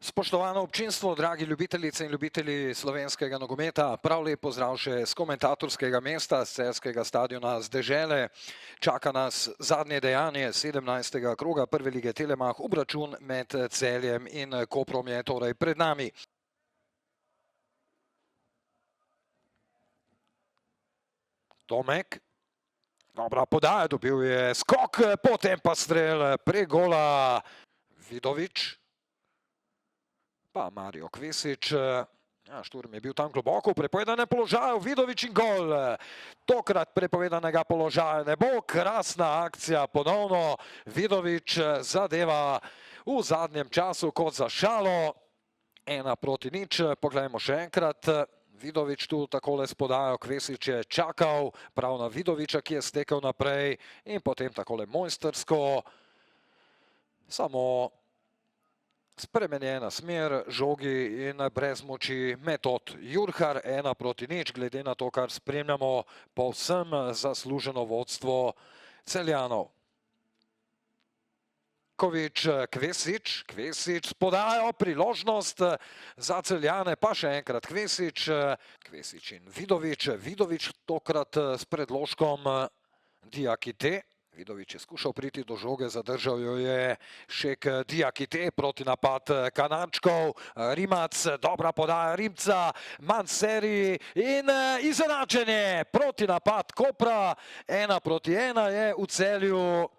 Spoštovano občinstvo, dragi ljubitelice in ljubitelji slovenskega nogometa, prav lep pozdrav še z komentatorskega mesta, z celjskega stadiona z Dežele. Čaka nas zadnje dejanje 17. kroga prve lige Telemach, obračun med Celjem in Koprom je torej pred nami. Tomek, dobra podaja, dobil je skok, potem pa strel prek gola Vidovič. Pa Mario Kvesič, Šturm je bil tam globoko v prepovedanem položaju, Vidovič in gol. Tokrat prepovedanega položaja ne bo, krasna akcija ponovno. Vidovič zadeva v zadnjem času kot za šalo. 1:0, poglejmo še enkrat. Vidovič tu takole s podajo, Kvesič je čakal prav na Vidoviča, ki je stekel naprej in potem takole mojstersko. Samo spremenjena smer žogi in brez moči Metod Jurhar, 1:0, glede na to, kar spremljamo, povsem zasluženo vodstvo Celjanov. Kvesič podajo, priložnost za Celjane, pa še enkrat Kvesič in Vidovič. Vidovič tokrat s predložkom Diakite. Vidovič je skušal priti do žoge, zadržal jo je Šek Diakite, protinapad Kanadčkov, Rimac, dobra podaja Rimca, Manseri in izenačenje, protinapad Kopra, 1:1 je v Celju.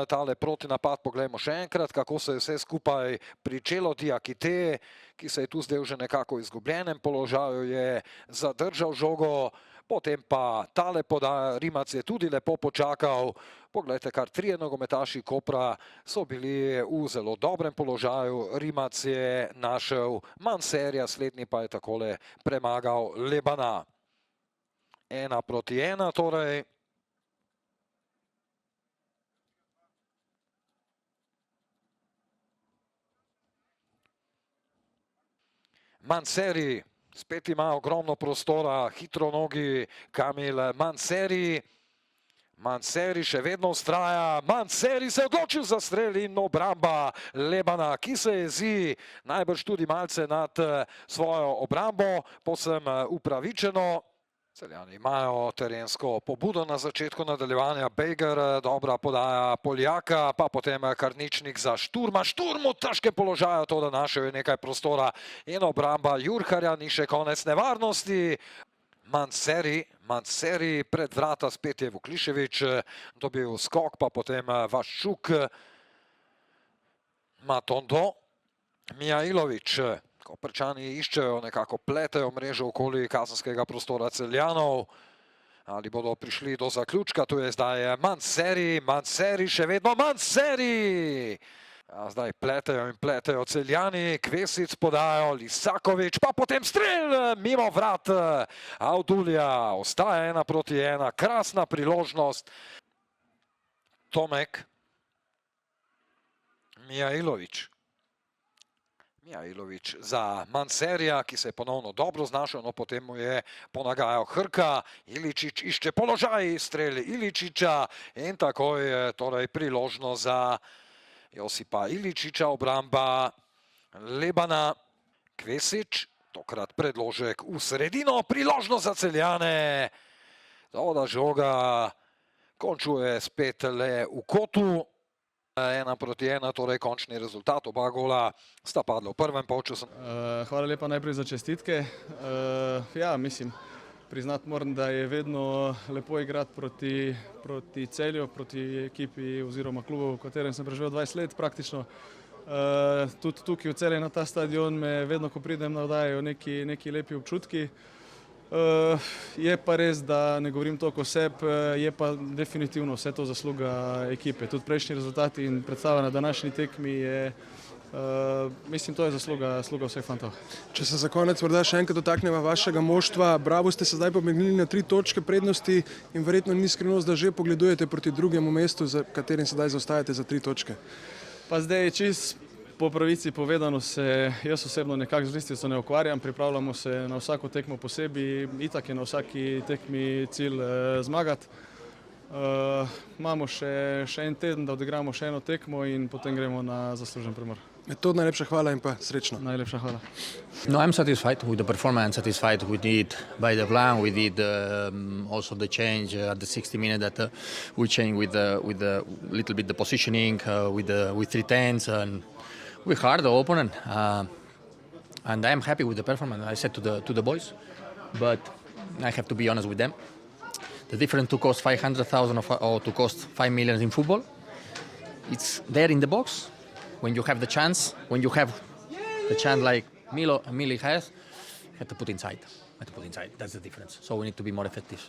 Tale protinapad, poglejmo še enkrat, kako se je vse skupaj pričelo. Diakite, ki se je tu zdaj že nekako v izgubljenem položaju, je zadržal žogo. Potem pa tale podaja, Rimac je tudi lepo počakal. Poglejte, kar trije nogometaši Kopra so bili v zelo dobrem položaju. Rimac je našel Manserija, slednji pa je takole premagal Lebana. 1:1 torej. Manseri. Spet ima ogromno prostora, hitro nogi Kamil Manseri. Manseri še vedno vztraja, Manseri se je odločil za strel in obramba Lebana, ki se jezi najbrž tudi malce nad svojo obrambo, povsem upravičeno. Celjani imajo terensko pobudo na začetku nadaljevanja. Bejger, dobra podaja Poljaka, pa potem Karničnik za Šturma. Šturm v težkem položaju, to da našel je nekaj prostora in obramba Jurharja, ni še konec nevarnosti. Manseri pred vrata, spet je Vukliševič dobil skok, pa potem Vaščuk. Matondo, Mijailović. Koprčani iščejo, nekako pletejo mrežo okoli kazenskega prostora Celjanov. Ali bodo prišli do zaključka? Tu je zdaj Manseri, še vedno Manseri! Zdaj pletejo in pletejo Celjani, Kvesic podajo, Lisaković, pa potem strel mimo vrat Avdulja. Ostaja 1:1, krasna priložnost. Tomek, Mijailović za Manserija, ki se je ponovno dobro znašel, no potem mu je ponagajal Hrka. Iličić išče položaj, strel Iličića in takoj torej priložnost za Josipa Iličića, obramba Lebana. Kvesič, tokrat predložek v sredino, priložnost za Celjane. Toda žoga končuje spet le v kotu. 1:1, torej končni rezultat, oba gola sta padla v prvem polčasu. Hvala lepa najprej za čestitke. Ja, mislim, priznati moram, da je vedno lepo igrati proti Celju, proti ekipi oziroma klubu, v katerem sem preživel 20 let praktično. Tudi tukaj v Celju na ta stadion me vedno, ko pridem, navdajajo neki lepi občutki. Je pa res, da ne govorim toliko o sebi, je pa definitivno vse to zasluga ekipe. Tudi prejšnji rezultati in predstava na današnji tekmi je, mislim, to je zasluga vseh fantov. Če se za konec morda še enkrat dotakneva vašega moštva, Bravo ste se zdaj pomegnili na 3 točke prednosti in verjetno ni skrivnost, da že pogledujete proti drugemu mestu, za katerim sedaj zaostajate za 3 točke. Pa zdaj čist po pravici povedano se jaz osebno nekako z lestvico ne ukvarjam, pripravljamo se na vsako tekmo posebej, itak je na vsaki tekmi cilj zmagati. Imamo še en teden, da odigramo še eno tekmo in potem gremo na zaslužen premor. Metod, najlepša hvala in pa srečno. Najlepša hvala. No, I'm satisfied with the performance. Satisfied we did by the plan. We did also the change at the 60 minutes that we changed with the little bit the positioning with 3-10s, and we hard the opponent. And I am happy with the performance. I said to the boys, but I have to be honest with them. The difference to cost 500,000 or to cost 5 million in football, it's there in the box. When you have the chance, like Mili has, you have to put inside. That's the difference. So we need to be more effective.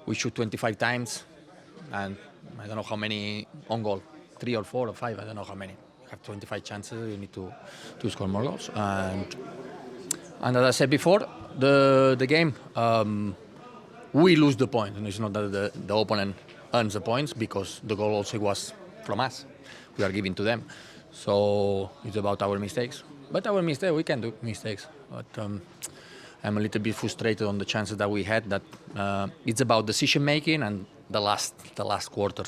We shoot 25 times, and I don't know how many on goal, 3 or 4 or 5. I don't know how many. You have 25 chances. You need to score more goals. And as I said before, the game, we lose the point, and it's not that the opponent earns the points because the goal also was from us. We are giving to them. So it's about our mistakes. But our mistake, we can do mistakes. But I'm a little bit frustrated on the chances that we had. That it's about decision making and the last quarter.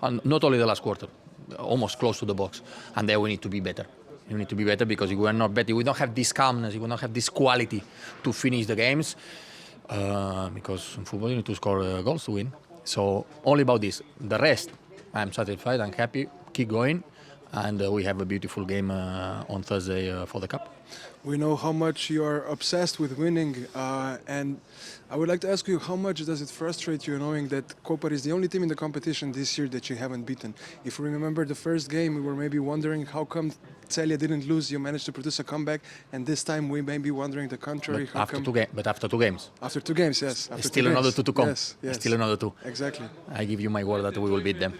And not only the last quarter, almost close to the box. And there we need to be better. We need to be better because if we are not better, we don't have this calmness, we don't have this quality to finish the games. Because in football you need to score goals to win. So only about this. The rest, I'm satisfied, I'm happy, keep going. And we have a beautiful game on Thursday for the Cup. We know how much you are obsessed with winning, and I would like to ask you, how much does it frustrate you knowing that Koper is the only team in the competition this year that you haven't beaten? If we remember the first game, we were maybe wondering how come Celje didn't lose, you managed to produce a comeback, and this time we may be wondering the contrary. But after 2 games. After 2 games, yes. After Still 2 another games. 2 to come. Yes. Still another 2. Exactly. I give you my word that we will beat them.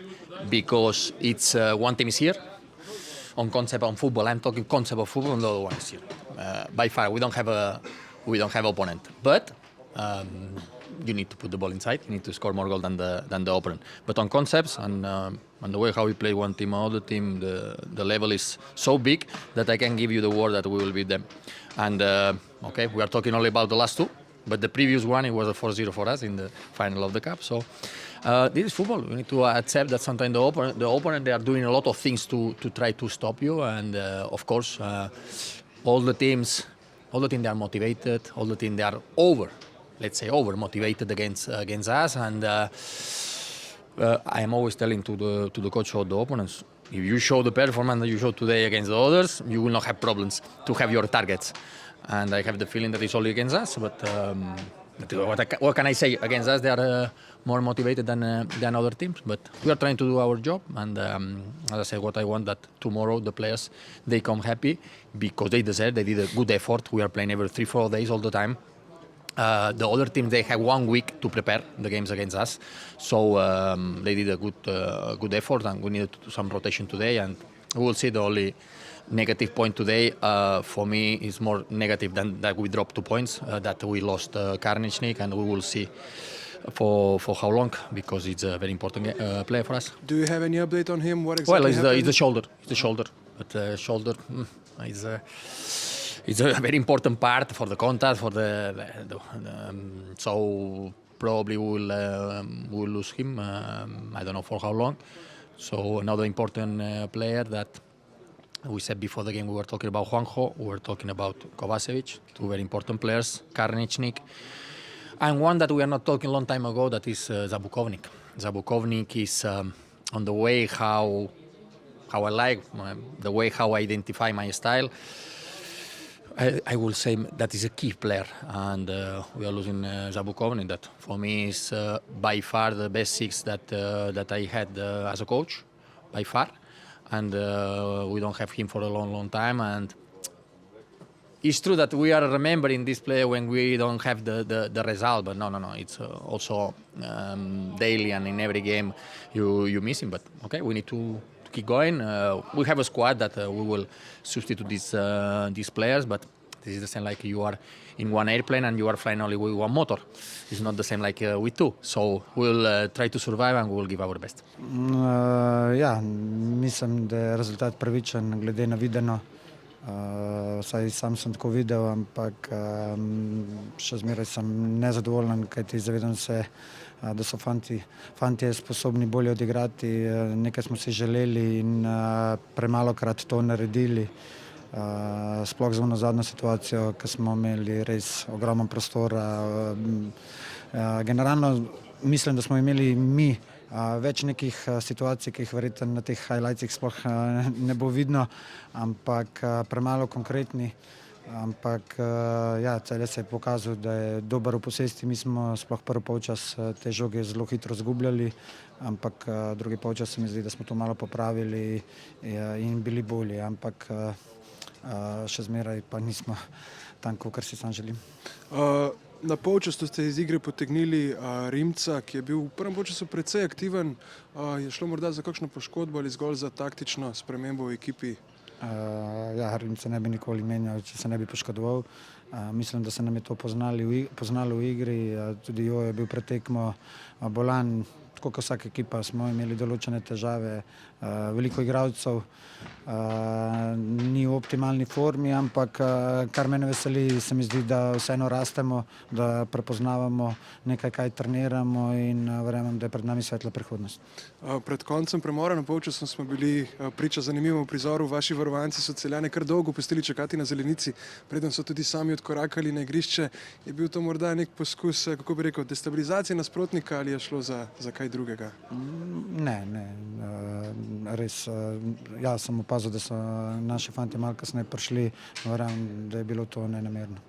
Because it's one team is here. On concept on football, I'm talking concept of football, and the other one is here. By far, we don't have opponent. But you need to put the ball inside. You need to score more goals than the opponent. But on concepts and the way how we play one team or other team, the level is so big that I can give you the word that we will beat them. And okay, we are talking only about the last 2. But the previous one, it was a 4-0 for us in the final of the Cup. So this is football. We need to accept that sometimes the opponent, they are doing a lot of things to try to stop you. And of course, all the teams, they are motivated. All the teams, they are over motivated against us. And I am always telling to the coach or the opponents, if you show the performance that you show today against the others, you will not have problems to have your targets. And I have the feeling that it's only against us, but what can I say? Against us, they are more motivated than other teams, but we are trying to do our job. And as I said, what I want that tomorrow the players, they come happy because they deserve, they did a good effort. We are playing every 3-4 days all the time. The other teams, they have 1 week to prepare the games against us. So they did a good effort, and we needed to do some rotation today, and we will see. The only negative point today for me is more negative than that we dropped 2 points, that we lost Karničnik, and we will see for how long, because it's a very important player for us. Do you have any update on him? What exactly happened? It's the shoulder. It's the shoulder. But shoulder is a very important part for the contact, for so probably we'll lose him. I don't know for how long. So another important player that we said before the game, we were talking about Juanjo, we were talking about Kovacevic, 2 very important players, Karničnik, and one that we are not talking a long time ago, that is Zabukovnik. Zabukovnik is on the way how I like, the way how I identify my style. I will say that is a key player, and we are losing Zabukovnik. That for me is by far the best 6 that I had as a coach, by far. And we don't have him for a long time. And it's true that we are remembering this player when we don't have the result, but no. It's also daily, and in every game you miss him. But okay, we need to keep going. We have a squad that we will substitute these players, but this is the same like you are in one airplane and you are flying only with one motor. It's not the same like with 2. So we'll try to survive and we'll give our best. Ja, mislim, da je rezultat pravičen glede na videno. Saj sam sem tako videl, ampak še zmeraj sem nezadovoljen, kajti zavedam se da so fantje sposobni bolje odigrati. Nekaj smo si želeli in premalokrat to naredili. Sploh za zadnjo situacijo, ko smo imeli res ogromno prostora. Generalno mislim, da smo imeli mi več nekih situacij, ki jih verjetno na teh highlightsih sploh ne bo vidno, ampak premalo konkretni. Ampak ja, Celje se je pokazal, da je dober v posesti. Mi smo sploh prvi polčas te žoge zelo hitro izgubljali, ampak drugi polčas se mi zdi, da smo to malo popravili in bili bolji, ampak še zmeraj pa nismo tam, kar si sam želim. Na polčasu ste iz igre potegnili Rimca, ki je bil v prvem polčasu precej aktiven. Je šlo morda za kakšno poškodbo ali zgolj za taktično spremembo v ekipi? Ja, Rimca ne bi nikoli menjal, če se ne bi poškodoval. Mislim, da se nam je to poznalo v igri. Tudi Jo je bil pred tekmo bolan. Tako kot vsaka ekipa smo imeli določene težave, veliko igralcev ni v optimalni formi, ampak kar mene veseli, se mi zdi, da vseeno rastemo, da prepoznavamo nekaj, kaj treniramo in verjamem, da je pred nami svetla prihodnost. Pred koncem premora na polčasu smo bili priča zanimivemu prizoru. Vaši varovanci so Celjane kar dolgo pustili čakati na zelenici, preden so tudi sami odkorakali na igrišče. Je bil to morda nek poskus, kako bi rekel, destabilizacije nasprotnika ali je šlo za kaj drugega? Ne, res. Jaz sem opazil, da so naši fanti malo kasneje prišli, verjamem, da je bilo to nenamerno.